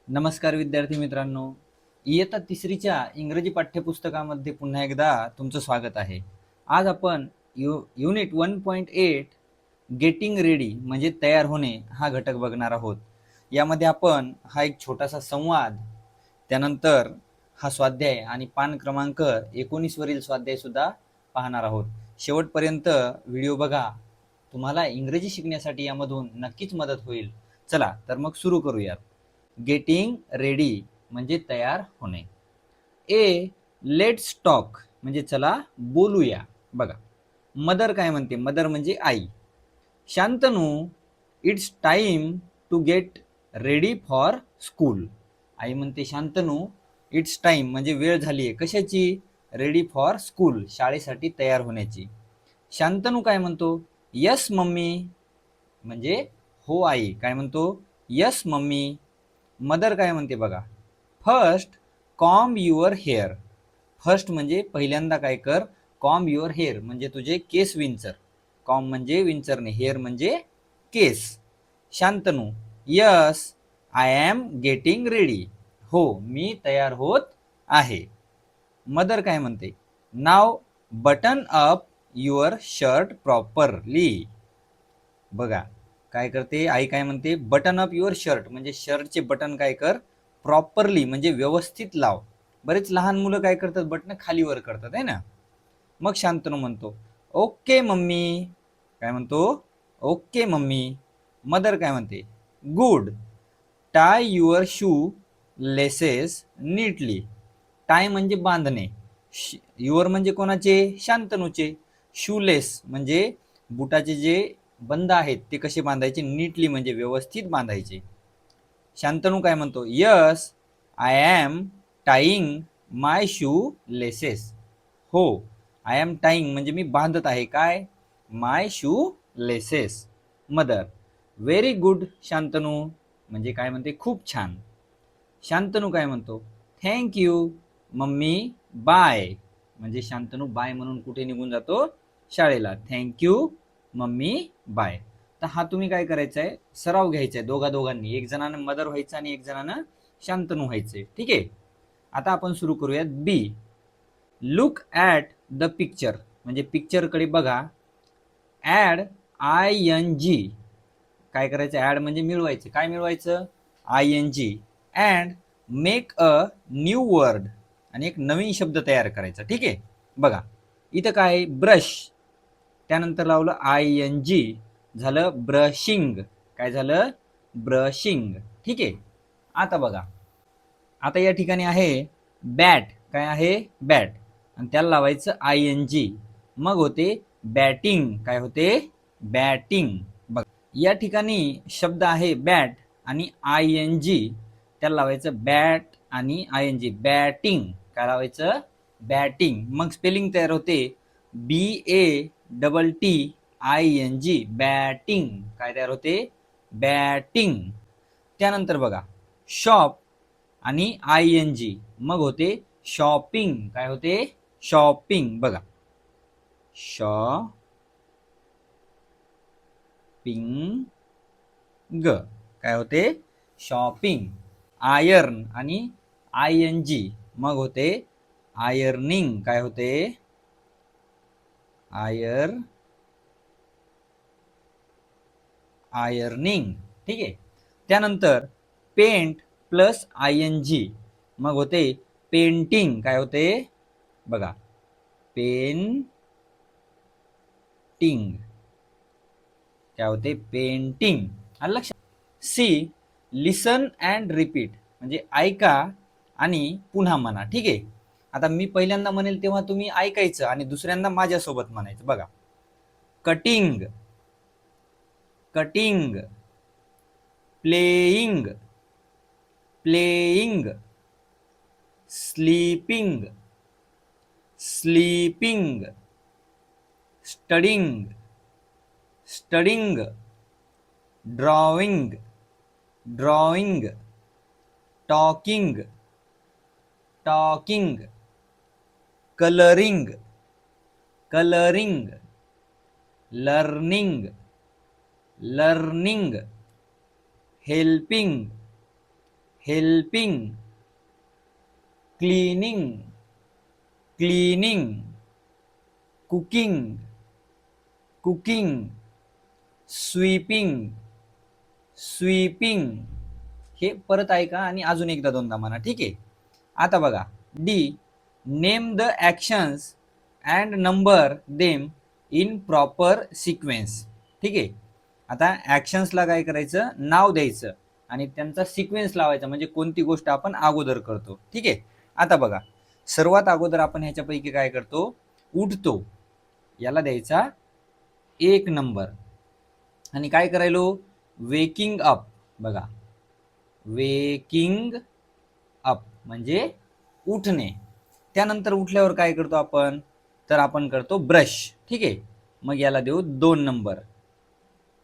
नमस्कार विद्यार्थी मित्रांनो. इयत्ता तिसरीच्या इंग्रजी पाठ्यपुस्तकामध्ये पुन्हा एकदा तुमचं स्वागत आहे. आज आपण युनिट 1.8 गेटिंग रेडी म्हणजे तयार होणे हा घटक बघणार आहोत. यामध्ये आपण हा एक छोटासा संवाद, त्यानंतर हा स्वाध्याय आणि पान क्रमांक 19 वरील स्वाध्याय सुद्धा पाहणार आहोत. शेवटपर्यंत व्हिडिओ बघा, तुम्हाला इंग्रजी शिकण्यासाठी यामधून नक्कीच मदत होईल. चला तर मग सुरू करूयात. गेटिंग रेडी म्हणजे तयार होणे. लेट्स टॉक म्हणजे चला बोलूया. बघा, मदर काय म्हणते? मदर म्हणजे आई. Shantanu, it's time to get ready for school. आई म्हणते शांतनू, इट्स टाइम म्हणजे वेळ झाली आहे. कशाची? रेडी फॉर स्कूल, शाळेसाठी तयार होण्याची. शांतनू काय म्हणतो? यस मम्मी म्हणजे हो आई. काय म्हणतो? Yes mummy. मदर काय म्हणते बघा, first comb your hair. First म्हणजे पहिल्यांदा काय कर, कॉम्ब युअर हेअर म्हणजे तुझे केस विंचर. कॉम्ब म्हणजे विंचरणे, हेअर म्हणजे केस. Shantanu, yes I am getting ready. हो, मी तयार होत आहे. मदर काय म्हणते, now button up your shirt properly. बघा काय करते आई, काय म्हणते? बटन अप युअर शर्ट म्हणजे शर्टचे बटन काय कर, प्रॉपरली म्हणजे व्यवस्थित लाव. बरेच लहान मुलं काय करतात, बटन खालीवर करतात आहे ना. मग शांतनू म्हणतो, ओके मम्मी. काय म्हणतो? Okay mummy. मदर काय म्हणते, good, tie your shoe laces neatly. Tie म्हणजे बांधणे, युअर म्हणजे कोणाचे? शांतनूचे. शूलेस म्हणजे बुटाचे जे बंद आहेत ते कसे बांधायचे? नीटली म्हणजे व्यवस्थित बांधायचे. शांतनू काय म्हणतो, yes I am tying my shoe laces. हो, आय एम टाईंग म्हणजे मी बांधत आहे काय? My shoe laces. Mother, very good Shantanu म्हणजे काय म्हणते? खूप छान. शांतनू काय म्हणतो? थँक यू मम्मी, बाय म्हणजे शांतनू बाय म्हणून कुठे निघून जातो? शाळेला. Thank you mummy, bye. तर हा तुम्ही काय करायचा आहे, सराव घ्यायचा आहे दोघांनी. एक जणानं मदर व्हायचं आणि एक जणानं शांतनू व्हायचंय. ठीक आहे. आता आपण सुरू करूयात. बी, लुक ॲट द पिक्चर म्हणजे पिक्चरकडे बघा. ॲड ING काय करायचं? ॲड म्हणजे मिळवायचं. काय मिळवायचं? ING. And make a new word आणि एक नवीन शब्द तयार करायचा. ठीक आहे. बघा इथं काय, ब्रश, त्यानंतर लावलं ING, झालं ब्रशिंग. काय झालं? ब्रशिंग. ठीक आहे. आता बघा, आता या ठिकाणी आहे बॅट. काय आहे? बॅट. आणि त्याला लावायचं ING, मग होते बॅटिंग. काय होते? बॅटिंग. बघा या ठिकाणी शब्द आहे बॅट आणि ING, त्याला लावायचं बॅट आणि ING, बॅटिंग. काय लावायचं? बॅटिंग. मग स्पेलिंग तयार होते BATTING, बॅटिंग. काय तयार होते? बॅटिंग. त्यानंतर बघा, शॉप आणि ING, मग होते शॉपिंग. काय होते? शॉपिंग. बघा, शॉपिंग. काय होते? शॉपिंग. आयर्न आणि ING, मग होते आयर्निंग. काय होते? आयर्निंग. ठीक आहे. त्यानंतर पेंट प्लस ING, मग होते पेंटिंग. काय होते? बघा, पेंटिंग. काय होते? पेंटिंग. आलं लक्षात? सी, लिसन अँड रिपीट म्हणजे ऐका आणि पुन्हा म्हणा. ठीक आहे. आता मी पहिल्यांदा म्हणेल तेव्हा तुम्ही ऐकायचं आणि दुसऱ्यांदा माझ्यासोबत म्हणायचं. बघा, cutting, cutting, playing, playing, sleeping, sleeping, studying, studying, drawing, drawing, talking, talking, colouring, colouring, learning, learning, helping, helping, cleaning, cleaning, cooking, cooking, sweeping, sweeping. हे परत ऐका आणि अजून एकदा दोनदा म्हणा. ठीक आहे. आता बघा D, name the actions and number them in proper sequence. ठीक आहे. आता ॲक्शन्सला काय करायचं, नाव द्यायचं आणि त्यांचा सिक्वेन्स लावायचा, म्हणजे कोणती गोष्ट आपण अगोदर करतो. ठीक आहे. आता बघा सर्वात अगोदर आपण ह्याच्यापैकी काय करतो, उठतो, याला द्यायचा 1 नंबर. आणि काय करायलो, वेकिंग अप. बघा वेकिंग अप म्हणजे उठणे. त्यानंतर उठल्यावर काय करतो आपण, तर आपण करतो ब्रश. ठीक आहे. मग याला देऊ 2 नंबर.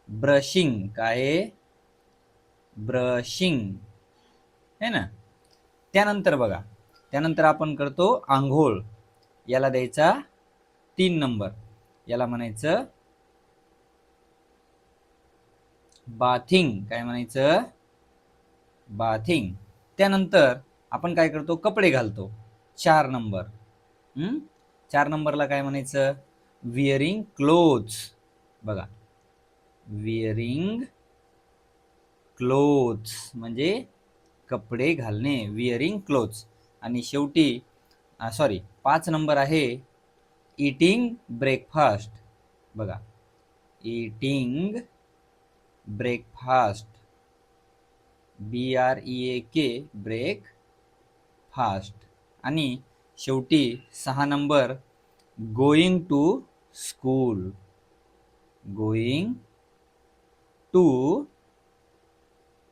ब्रशिंग, काय ब्रशिंग है ना. त्यानंतर बघा, त्यानंतर आपण करतो आंघोळ, याला द्यायचा 3 नंबर. याला म्हणायचं बाथिंग. काय म्हणायचं, बाथिंग. त्यानंतर आपण काय करतो, कपडे घालतो, 4 नंबर. 4 नंबरला काय म्हणायचं, विअरिंग क्लोथ्स. बघा विअरिंग क्लोथ्स म्हणजे कपडे घालणे, विअरिंग क्लोथ्स. आणि शेवटी 5 नंबर आहे इटिंग ब्रेकफास्ट. बघा eating breakfast, BREAK breakfast. आणि शेवटी 6 number going to school, going to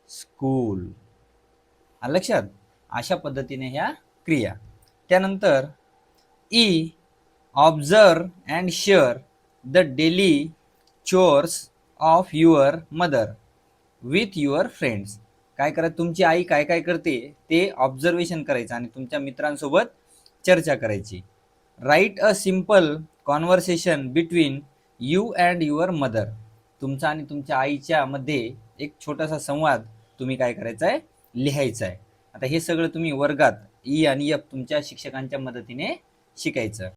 school. लक्षात. अशा पद्धतीने ह्या क्रिया. त्यानंतर E, observe and share the daily chores of your mother with your friends. काय करा, तुमची आई काय काय करते ते ऑब्झर्वेशन करायचं आणि तुमच्या मित्रांसोबत चर्चा करायची. Right a simple conversation between you and your mother. तुमचा आणि तुमच्या आईच्या मध्ये एक छोटासा संवाद तुम्ही काय करायचा आहे, लिहायचा आहे. आता हे सगळं तुम्ही वर्गात ई आणि एफ तुमच्या शिक्षकांच्या मदतीने शिकायचं.